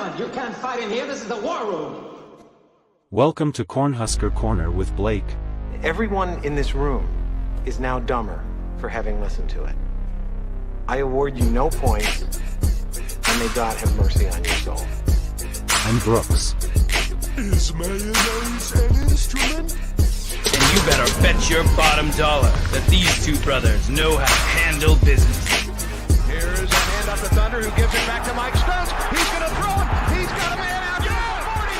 gentlemen, you can't fight in here. This is the war room. Welcome to Cornhusker Corner with Blake. Everyone in this room is now dumber for having listened to it. I award you no points, and may God have mercy on your soul. I'm Brooks. Is mayonnaise an instrument? And you better bet your bottom dollar that these two brothers know how to handle business. Here's a hand up to Thunder, who gives it back to Mike Stokes. He's going to throw it. He's got a man out. Yeah! 40.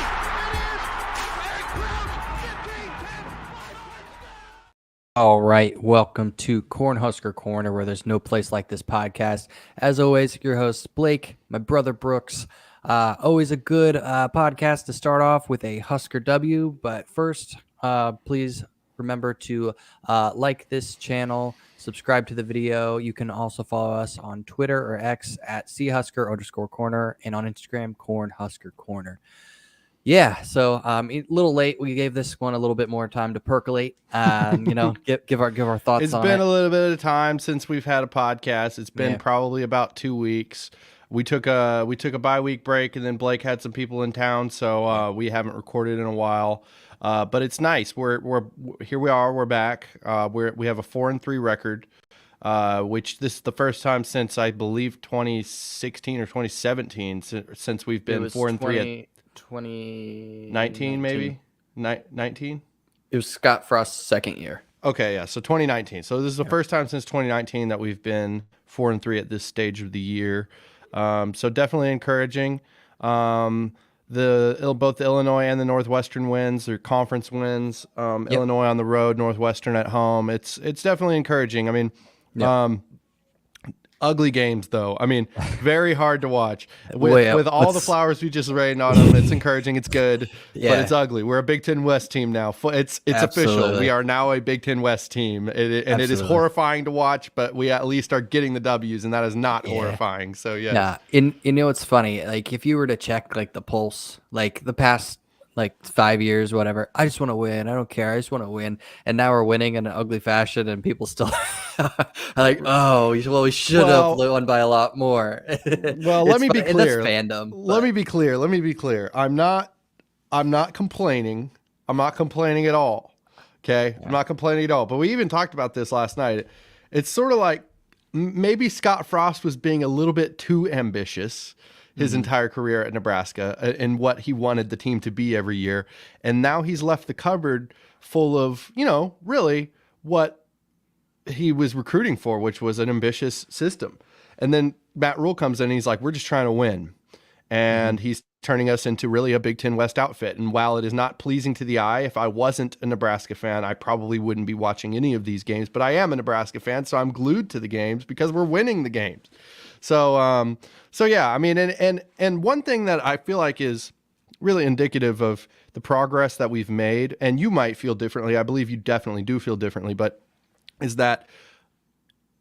It is very close. 15, 10, 5. All right, welcome to Cornhusker Corner, where there's no place like this podcast. As always, your host, Blake, my brother, Brooks. Always a good podcast to start off with a Husker W. But first, please remember to like this channel, subscribe to the video. You can also follow us on Twitter or X at @CHusker_corner and on Instagram, Cornhusker Corner. Yeah, so a little late. We gave this one a little bit more time to percolate. Give our thoughts. It's on been it. a little bit of time since we've had a podcast. It's been probably about 2 weeks. We took a bye-week break, and then Blake had some people in town, so we haven't recorded in a while. But it's nice. We're here. We are. We're back. We have a 4-3 record, which this is the first time since I believe 2016 or 2017 since we've been 4-3. 2019 maybe 19. It was Scott Frost's second year. Okay, yeah. So 2019. So this is the first time since 2019 that we've been 4-3 at this stage of the year. So definitely encouraging. Both the Illinois and the Northwestern wins, their conference wins. Illinois on the road, Northwestern at home. It's definitely encouraging. I mean, ugly games though. I mean, very hard to watch. With all the flowers we just rained on them, it's encouraging. It's good, but it's ugly. We're a Big Ten West team now. It's official. We are now a Big Ten West team, it is horrifying to watch. But we at least are getting the W's, and that is not horrifying. So yeah. You know it's funny. Like if you were to check like the pulse, like the past 5 years, whatever. I just want to win. I don't care. I just want to win. And now we're winning in an ugly fashion, and people still are like, "Oh, well, we should have won by a lot more." Well, let me be clear. That's fandom. Let me be clear. I'm not complaining. I'm not complaining at all. Okay, I'm not complaining at all. But we even talked about this last night. It's sort of like maybe Scott Frost was being a little bit too ambitious his entire career at Nebraska and what he wanted the team to be every year. And now he's left the cupboard full of, really what he was recruiting for, which was an ambitious system. And then Matt Rule comes in and he's like, we're just trying to win. And he's turning us into really a Big Ten West outfit. And while it is not pleasing to the eye, if I wasn't a Nebraska fan, I probably wouldn't be watching any of these games, but I am a Nebraska fan. So I'm glued to the games because we're winning the games. So yeah, I mean, and one thing that I feel like is really indicative of the progress that we've made, and you might feel differently, I believe you definitely do feel differently, but is that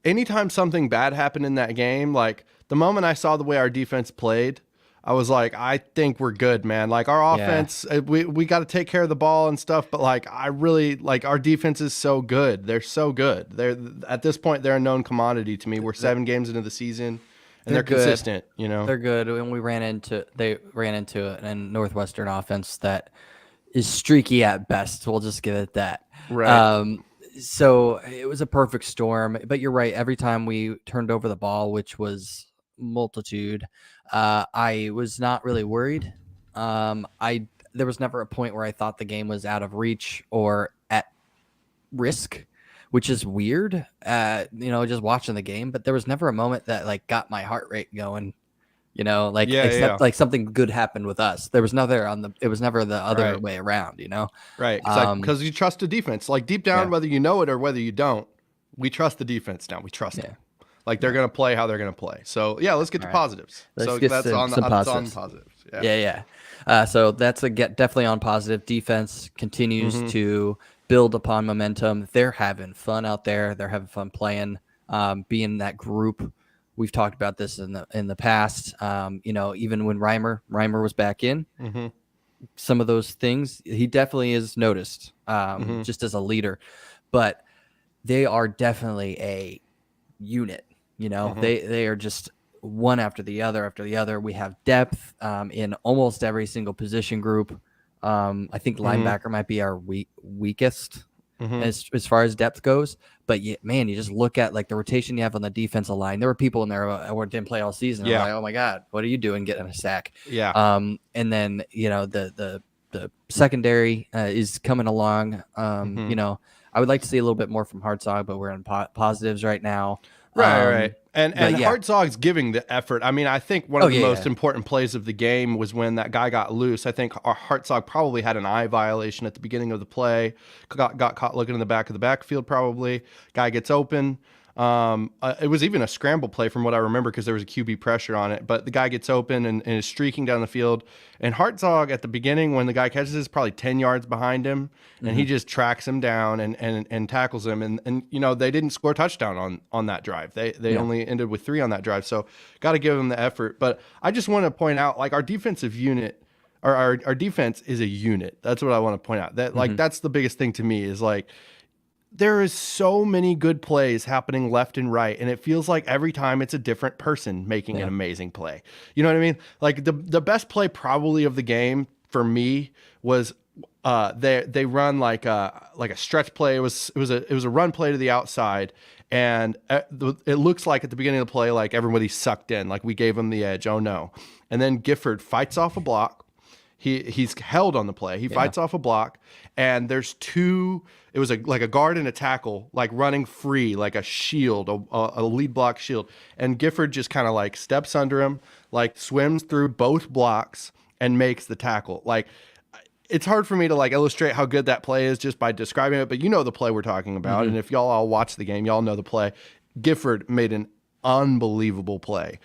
anytime something bad happened in that game, like the moment I saw the way our defense played, I was like, I think we're good, man. Like our offense, we got to take care of the ball and stuff, but like I really like our defense is so good. They're so good. They're at this point they're a known commodity to me. We're 7 games into the season. And they're consistent, They're good. And they ran into a Northwestern offense that is streaky at best. We'll just give it that. Right. So it was a perfect storm. But you're right. Every time we turned over the ball, which was multitude, I was not really worried. There was never a point where I thought the game was out of reach or at risk, which is weird, just watching the game. But there was never a moment that like got my heart rate going, like something good happened with us. There was it was never the other way around, Right. Because you trust the defense, like deep down, whether you know it or whether you don't, we trust the defense now. We trust them. Like they're going to play how they're going to play. So yeah, let's get to positives. Let's get that's some positives. On positives. So that's definitely on positive. Defense continues to build upon momentum. They're having fun out there. They're having fun playing, being that group. We've talked about this in the past. Even when Reimer was back in, some of those things he definitely is noticed, just as a leader. But they are definitely a unit. They are just one after the other. We have depth in almost every single position group. I think linebacker might be our weakest as far as depth goes. But man, you just look at like the rotation you have on the defensive line. There were people in there who didn't play all season. Yeah. Like, oh my God, what are you doing getting a sack? Yeah. And then the secondary is coming along. I would like to see a little bit more from Hartzog, but we're in positives right now. Right. And yeah. Hartzog's giving the effort. I mean, I think one of the most important plays of the game was when that guy got loose. I think Hartzog probably had an eye violation at the beginning of the play. Got caught looking in the back of the backfield probably. Guy gets open. It was even a scramble play from what I remember because there was a QB pressure on it. But the guy gets open and is streaking down the field. And Hartzog at the beginning, when the guy catches, is probably 10 yards behind him, and he just tracks him down and tackles him. And they didn't score a touchdown on that drive. They only ended with 3 on that drive. So got to give them the effort. But I just want to point out, like, our defensive unit. Our defense is a unit. That's what I want to point out. That that's the biggest thing to me is like. There is so many good plays happening left and right, and it feels like every time it's a different person making an amazing play. You know what I mean? Like the best play probably of the game for me was they run like a stretch play. It was a run play to the outside, and it looks like at the beginning of the play like everybody sucked in, like we gave them the edge. Oh no! And then Gifford fights off a block. He's held on the play. He fights off a block, and there's 2. It was like a guard and a tackle, like running free, like a shield, a lead block shield. And Gifford just kind of like steps under him, like swims through both blocks and makes the tackle. Like, it's hard for me to like illustrate how good that play is just by describing it, but you know the play we're talking about. And if y'all all watch the game, y'all know the play. Gifford made an unbelievable play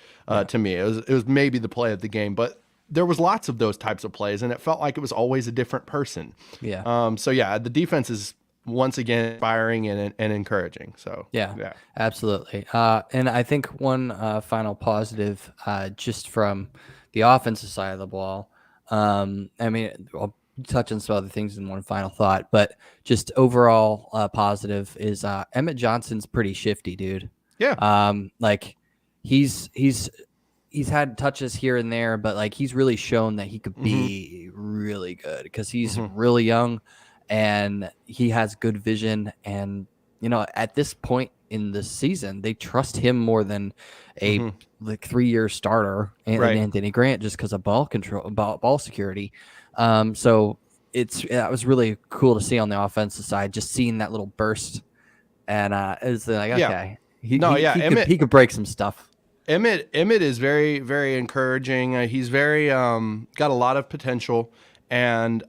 to me. It was maybe the play of the game, but there was lots of those types of plays, and it felt like it was always a different person. Yeah. So yeah, the defense is once again inspiring and encouraging. So yeah, absolutely. And I think one final positive, just from the offensive side of the ball. I mean, I'll touch on some other things in one final thought, but just overall positive is Emmett Johnson's pretty shifty, dude. Yeah. Like he's had touches here and there, but like he's really shown that he could be really good because he's really young and he has good vision. And, at this point in the season, they trust him more than a 3-year starter and Anthony Grant just because of ball control, ball security. So that was really cool to see on the offensive side, just seeing that little burst. And it's like, okay, he could break some stuff. Emmett is very, very encouraging. He's very got a lot of potential, and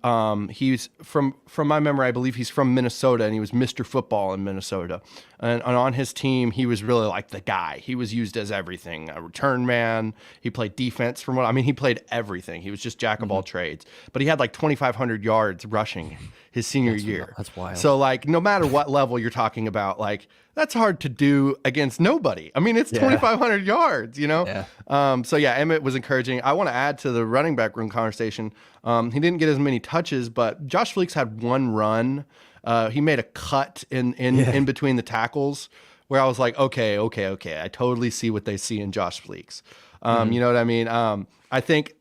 he's from my memory, I believe he's from Minnesota, and he was Mr. Football in Minnesota. And on his team, he was really like the guy. He was used as everything, a return man. He played defense he played everything. He was just jack of all trades. But he had like 2,500 yards rushing his senior year. That's wild. So like no matter what level you're talking about, like that's hard to do against nobody. I mean, it's 2,500 yards, Yeah. So yeah, Emmett was encouraging. I want to add to the running back room conversation. He didn't get as many touches, but Josh Fleeks had one run. He made a cut in between the tackles where I was like, okay. I totally see what they see in Josh Fleeks. You know what I mean? I think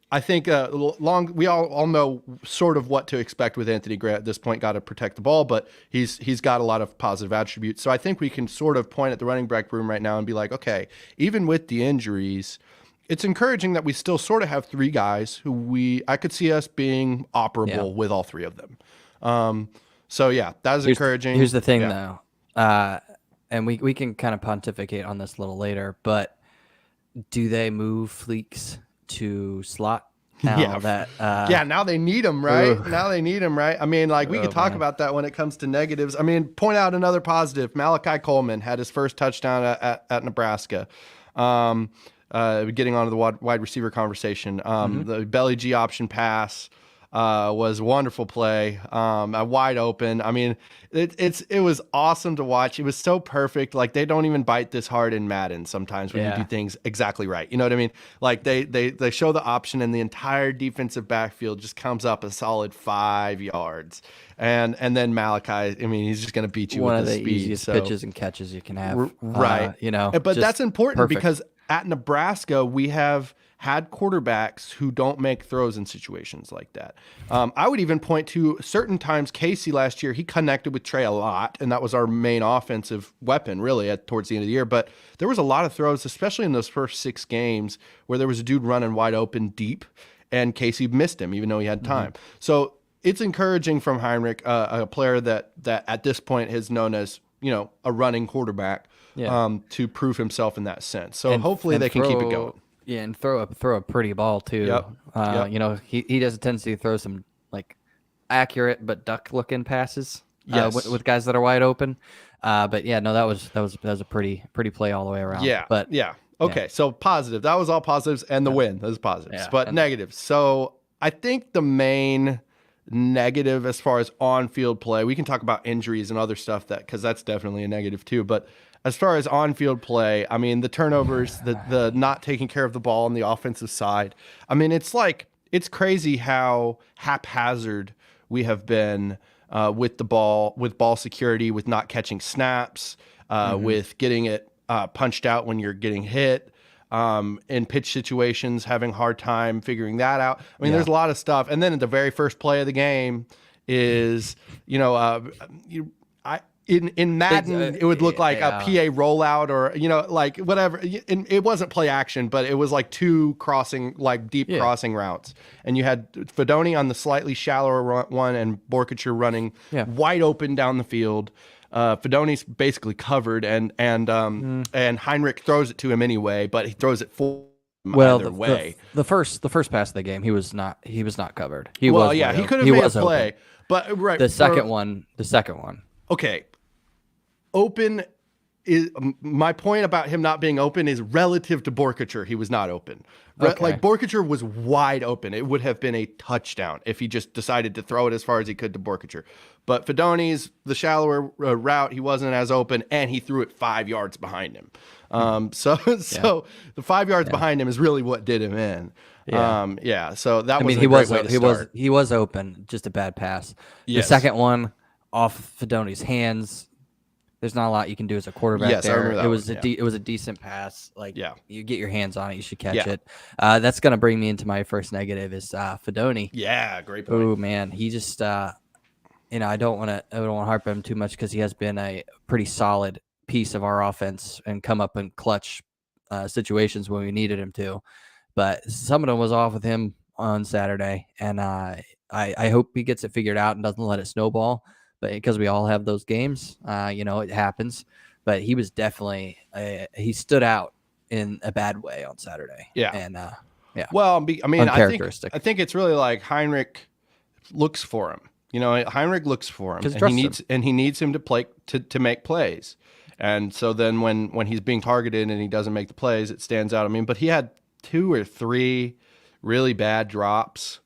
we all know sort of what to expect with Anthony Grant at this point. Got to protect the ball, but he's got a lot of positive attributes. So I think we can sort of point at the running back room right now and be like, okay, even with the injuries, it's encouraging that we still sort of have 3 guys who I could see us being operable with all 3 of them. So yeah, that was encouraging. Here's the thing though, and we can kind of pontificate on this a little later, but do they move Fleeks to slot now now they need him, right? Ooh. Now they need him, right? I mean, like we could talk about that when it comes to negatives. I mean, point out another positive. Malachi Coleman had his first touchdown at Nebraska. Getting onto the wide receiver conversation. The belly G option pass was a wonderful play, wide open. I mean, it was awesome to watch. It was so perfect. Like they don't even bite this hard in Madden sometimes when you do things exactly right. You know what I mean? Like they show the option and the entire defensive backfield just comes up a solid 5 yards. And then Malachi, I mean, he's just going to beat you one with of the speed. easiest pitches and catches you can have. Right. You know, but that's important because at Nebraska, we have had quarterbacks who don't make throws in situations like that. I would even point to certain times Casey last year, he connected with Trey a lot, and that was our main offensive weapon really towards the end of the year. But there was a lot of throws, especially in those first 6 games, where there was a dude running wide open deep, and Casey missed him even though he had time. So it's encouraging from Heinrich, a player that at this point is known as, a running quarterback, to prove himself in that sense. So hopefully they can keep it going. Yeah, and throw a pretty ball too. Yep. He has a tendency to throw some like accurate but duck looking passes. Yes. With guys that are wide open. But yeah, no, that was a pretty play all the way around. Yeah. But yeah. Okay. So positive. That was all positives, and the win. Those positives. Yeah, but negatives. So I think the main negative as far as on-field play, we can talk about injuries and other stuff because that's definitely a negative too. But as far as on-field play, I mean, the turnovers, the not taking care of the ball on the offensive side. I mean, it's crazy how haphazard we have been with the ball, with ball security, with not catching snaps, with getting it punched out when you're getting hit, in pitch situations, having a hard time figuring that out. I mean, there's a lot of stuff. And then at the very first play of the game is, in Madden, it would look like a PA rollout or, like whatever. And it wasn't play action, but it was like 2 crossing, like deep crossing routes. And you had Fedoni on the slightly shallower one and Borkacher running wide open down the field. Fedoni's basically covered and Heinrich throws it to him anyway, but he throws it for either way. The first pass of the game, he was not covered. He could have made a play, but right. The second one. Okay. Open is my point about him not being open is relative to Borkacher. He was not open. Like Borkacher was wide open. It would have been a touchdown if he just decided to throw it as far as he could to Borkacher. But Fedoni's the shallower route. He wasn't as open, and he threw it 5 yards behind him. So the 5 yards behind him is really what did him in. So that was a great way to start. He was open, just a bad pass. Yes. The second one off Fedoni's hands. There's not a lot you can do as a quarterback. Yes, there. I remember that It was a decent pass. Like, you get your hands on it, you should catch it. That's going to bring me into my first negative is Fedoni. Yeah, great point. Oh man, he just I don't want to harp on him too much because he has been a pretty solid piece of our offense and come up in clutch situations when we needed him to. But some of them was off with him on Saturday, and I hope he gets it figured out and doesn't let it snowball. But because we all have those games, it happens. But he was definitely he stood out in a bad way on Saturday. Yeah, and Well, I mean, I think it's really like Heinrich looks for him. Heinrich looks for him, and he needs him to play to make plays. And so then when he's being targeted and he doesn't make the plays, it stands out. I mean, but he had 2 or 3 really bad drops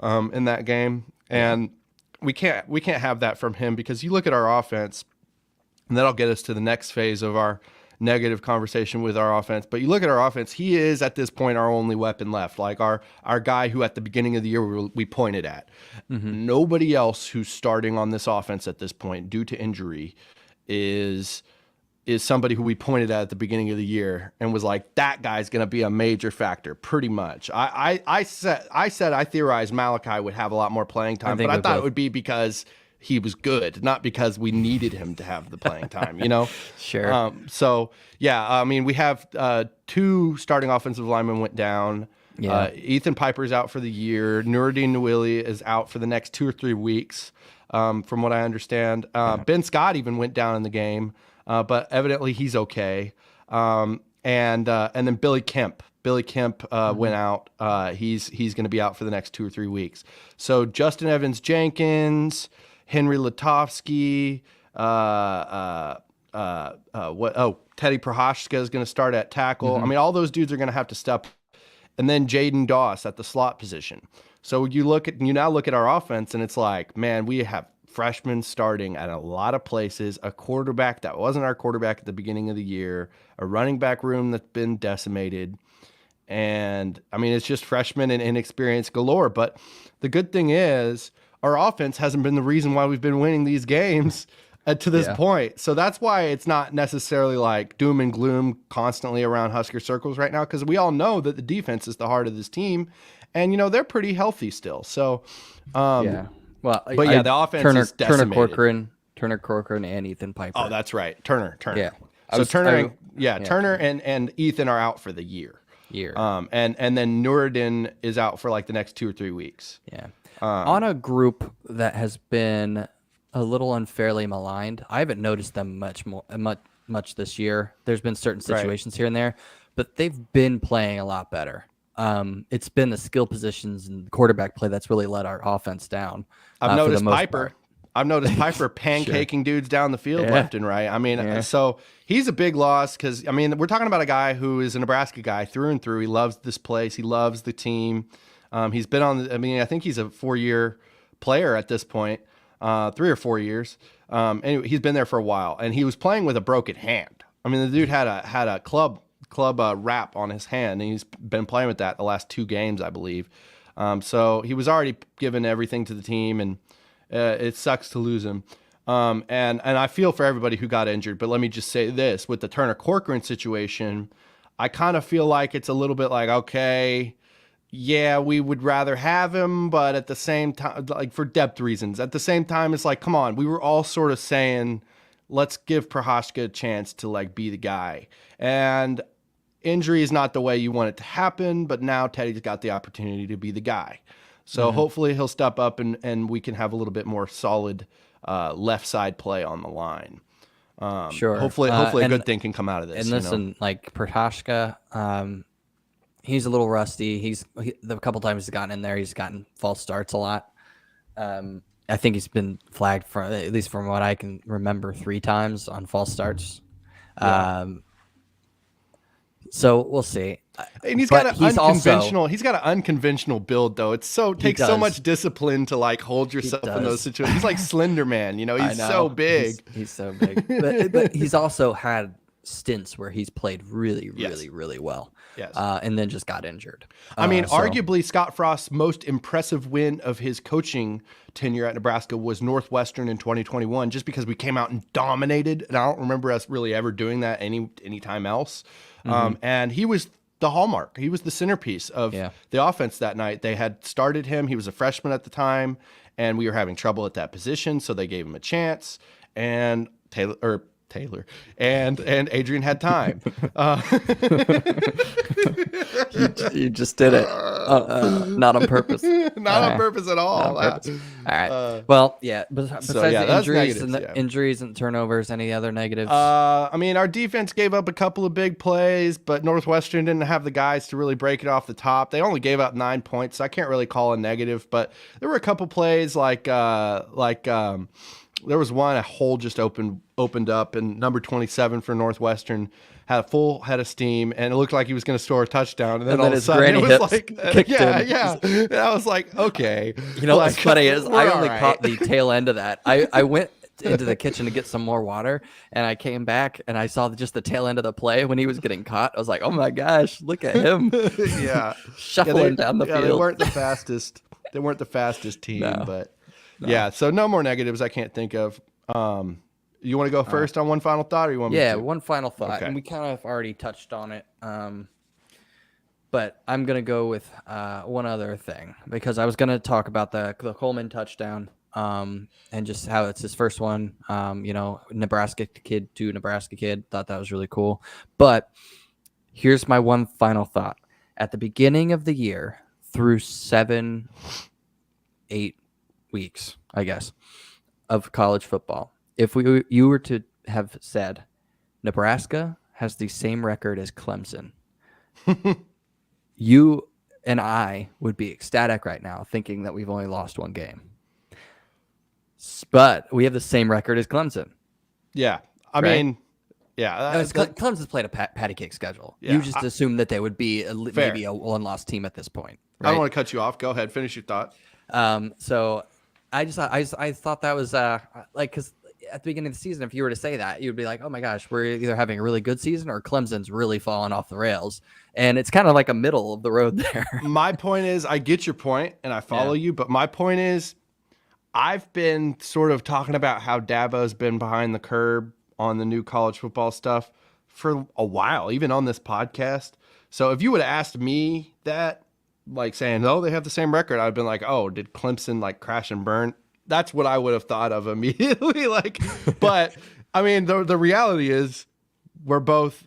in that game, and we can't have that from him because you look at our offense, and that'll get us to the next phase of our negative conversation with our offense. But you look at our offense, he is at this point our only weapon left, like our guy who at the beginning of the year we pointed at. Nobody else who's starting on this offense at this point due to injury is somebody who we pointed at the beginning of the year and was like, that guy's going to be a major factor pretty much. I theorized Malachi would have a lot more playing time, but I thought it would be because he was good, not because we needed him to have the playing time, Sure. I mean, we have 2 starting offensive linemen went down. Yeah. Ethan Piper's out for the year. Nuruddin Nwili is out for the next 2 or 3 weeks, from what I understand. Ben Scott even went down in the game. But evidently he's okay. And then Billy Kemp went out. He's going to be out for the next 2 or 3 weeks. So Justin Evans Jenkins, Henry Lutovsky, Teddy Prohashka is going to start at tackle. I mean, all those dudes are going to have to step. And then Jaden Doss at the slot position. So you now look at our offense, and it's like, man, we have freshmen starting at a lot of places, a quarterback that wasn't our quarterback at the beginning of the year, a running back room that's been decimated. And I mean, it's just freshmen and inexperience galore. But the good thing is our offense hasn't been the reason why we've been winning these games. to this point. So that's why it's not necessarily like doom and gloom constantly around Husker circles right now, because we all know that the defense is the heart of this team, and they're pretty healthy still. So Well, but the offense is decimated. Turner Corcoran and Ethan Piper. Oh, that's right. Turner. Yeah. So Turner and Ethan are out for the year. And then Nuruddin is out for like the next 2 or 3 weeks. Yeah. On a group that has been a little unfairly maligned, I haven't noticed them much this year. There's been certain situations here and there, but they've been playing a lot better. It's been the skill positions and quarterback play that's really let our offense down. I've noticed Piper pancaking dudes down the field left and right. I mean, so he's a big loss because, we're talking about a guy who is a Nebraska guy through and through. He loves this place. He loves the team. He's been on, I think he's a 4-year player at this point, 3 or 4 years. Anyway, he's been there for a while, and he was playing with a broken hand. The dude had a club wrap on his hand, and he's been playing with that the last 2 games, I believe. So he was already given everything to the team, and it sucks to lose him. And I feel for everybody who got injured, but let me just say this. With the Turner Corcoran situation, I kind of feel like it's a little bit like, okay, yeah, we would rather have him, but at the same time, like for depth reasons, at the same time, it's like, come on, we were all sort of saying, let's give Prohaska a chance to like be the guy. And injury is not the way you want it to happen, but now Teddy's got the opportunity to be the guy. So hopefully he'll step up and we can have a little bit more solid left side play on the line. Sure. Hopefully a good thing can come out of this. And listen, like Prohaska, he's a little rusty. The couple times he's gotten in there, he's gotten false starts a lot. I think he's been flagged for, at least from what I can remember, 3 times on false starts. So we'll see. And he's got an unconventional build though. It takes so much discipline to like hold yourself in those situations. He's like Slender Man, he's so big. He's so big. but he's also had stints where he's played really well. Yes. And then just got injured. Arguably Scott Frost's most impressive win of his coaching tenure at Nebraska was Northwestern in 2021, just because we came out and dominated. And I don't remember us really ever doing that any time else. And he was the hallmark. He was the centerpiece of the offense that night. They had started him. He was a freshman at the time, and we were having trouble at that position, so they gave him a chance. And Taylor and Adrian had time. You just did it. Not on purpurpose. Not on purpose at all. All right. Well, yeah. Besides the injuries and turnovers, any other negatives? Our defense gave up a couple of big plays, but Northwestern didn't have the guys to really break it off the top. They only gave up 9 points, so I can't really call a negative. But there were a couple plays there was one, a hole just opened up, and number 27 for Northwestern had a full head of steam, and it looked like he was going to score a touchdown. And then all of a sudden, it was like, And I was like, okay. What's funny is I only caught the tail end of that. I went into the kitchen to get some more water, and I came back and I saw just the tail end of the play when he was getting caught. I was like, oh my gosh, look at him. Shuffling down the field. They weren't the fastest. They weren't the fastest team, but. No. Yeah, so no more negatives I can't think of. You want to go first on one final thought, or you want me to? Yeah, one final thought, okay. And we kind of already touched on it. But I'm going to go with one other thing, because I was going to talk about the Coleman touchdown and just how it's his first one. Nebraska kid to Nebraska kid. Thought that was really cool. But here's my one final thought. At the beginning of the year, through 7-8 weeks, I guess, of college football, if you were to have said Nebraska has the same record as Clemson, you and I would be ecstatic right now thinking that we've only lost 1 game. But we have the same record as Clemson. Yeah. Clemson's played a patty cake schedule. Yeah, you just assume that they would be maybe a 1-loss team at this point. Right? I don't want to cut you off. Go ahead. Finish your thought. So I thought that was because at the beginning of the season, if you were to say that, you'd be like, oh my gosh, we're either having a really good season or Clemson's really falling off the rails. And it's kind of like a middle of the road there. My point is, I get your point and I follow you, but my point is, I've been sort of talking about how Dabo's been behind the curb on the new college football stuff for a while, even on this podcast. So if you would have asked me that, like saying, oh, they have the same record, I'd been like, oh, did Clemson like crash and burn? That's what I would have thought of immediately. But I mean, the reality is we're both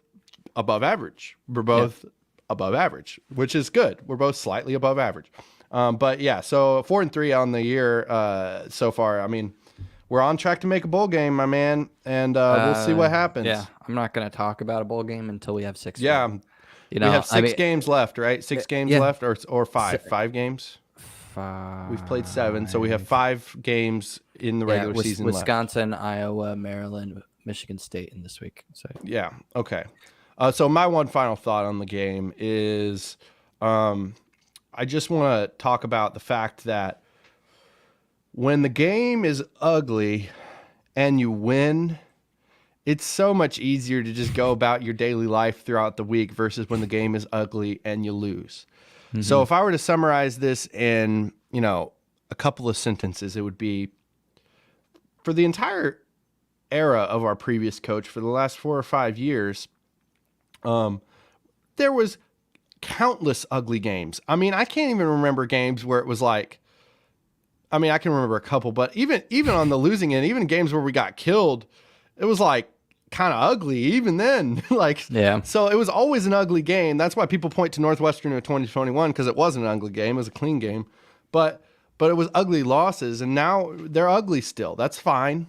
above average. We're both above average, which is good. We're both slightly above average. But yeah, so 4-3 on the year so far. I mean, we're on track to make a bowl game, my man, and we'll see what happens. Yeah, I'm not going to talk about a bowl game until we have 6. Yeah, we have 6 games left, right? 6 games left, or 5? 5 games. 5. We've played 7, so we have 5 games in the regular season left. Wisconsin, Iowa, Maryland, Michigan State in this week. So yeah, okay. So my one final thought on the game is, I just want to talk about the fact that when the game is ugly and you win, it's so much easier to just go about your daily life throughout the week versus when the game is ugly and you lose. Mm-hmm. So if I were to summarize this in, a couple of sentences, it would be, for the entire era of our previous coach, for the last 4 or 5 years, there was countless ugly games. I mean, I can't even remember games where it was like, I mean, I can remember a couple, but even on the losing end, even games where we got killed, it was like kind of ugly even then. So it was always an ugly game. That's why people point to Northwestern in 2021, because it wasn't an ugly game. It was a clean game, but it was ugly losses, and now they're ugly still. That's fine,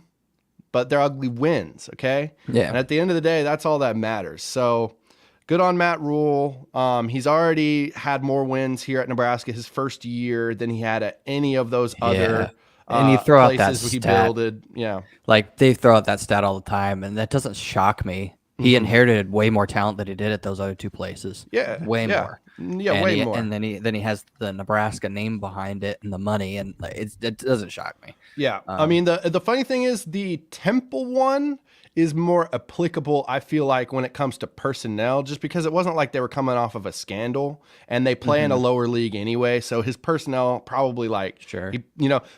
but they're ugly wins. Okay. Yeah. And at the end of the day, that's all that matters. So good on Matt Rule. He's already had more wins here at Nebraska his first year than he had at any of those other and you throw out that places he stat. builded. Yeah. Like, they throw out that stat all the time, and that doesn't shock me. He inherited way more talent than he did at those other 2 places. Yeah. Way more. Yeah, way more. And then he has the Nebraska name behind it and the money, and it doesn't shock me. Yeah. I mean, the funny thing is the Temple one is more applicable, I feel like, when it comes to personnel, just because it wasn't like they were coming off of a scandal, and they play in a lower league anyway. So his personnel probably Sure.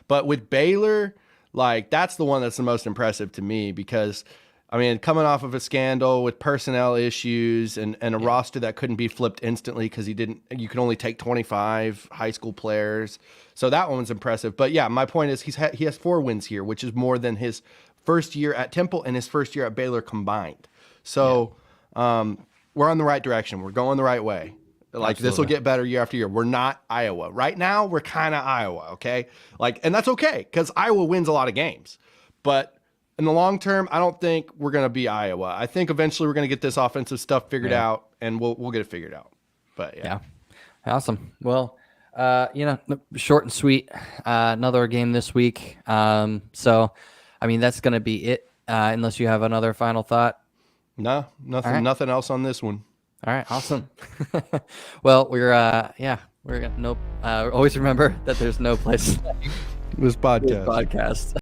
But with Baylor, that's the one that's the most impressive to me, because I mean, coming off of a scandal with personnel issues and a roster that couldn't be flipped instantly because you could only take 25 high school players. So that one's impressive. But yeah, my point is he has 4 wins here, which is more than his first year at Temple and his first year at Baylor combined. So we're on the right direction. We're going the right way. This will get better year after year. We're not Iowa. Right now, we're kind of Iowa, okay? And that's okay, because Iowa wins a lot of games. But in the long term, I don't think we're going to be Iowa. I think eventually we're going to get this offensive stuff figured out, and we'll get it figured out. But yeah. Awesome. Well, short and sweet. Another game this week. So, I mean, that's going to be it. Unless you have another final thought. No, nothing else on this one. All right. Awesome. Well, we're always remember that there's no place like this podcast.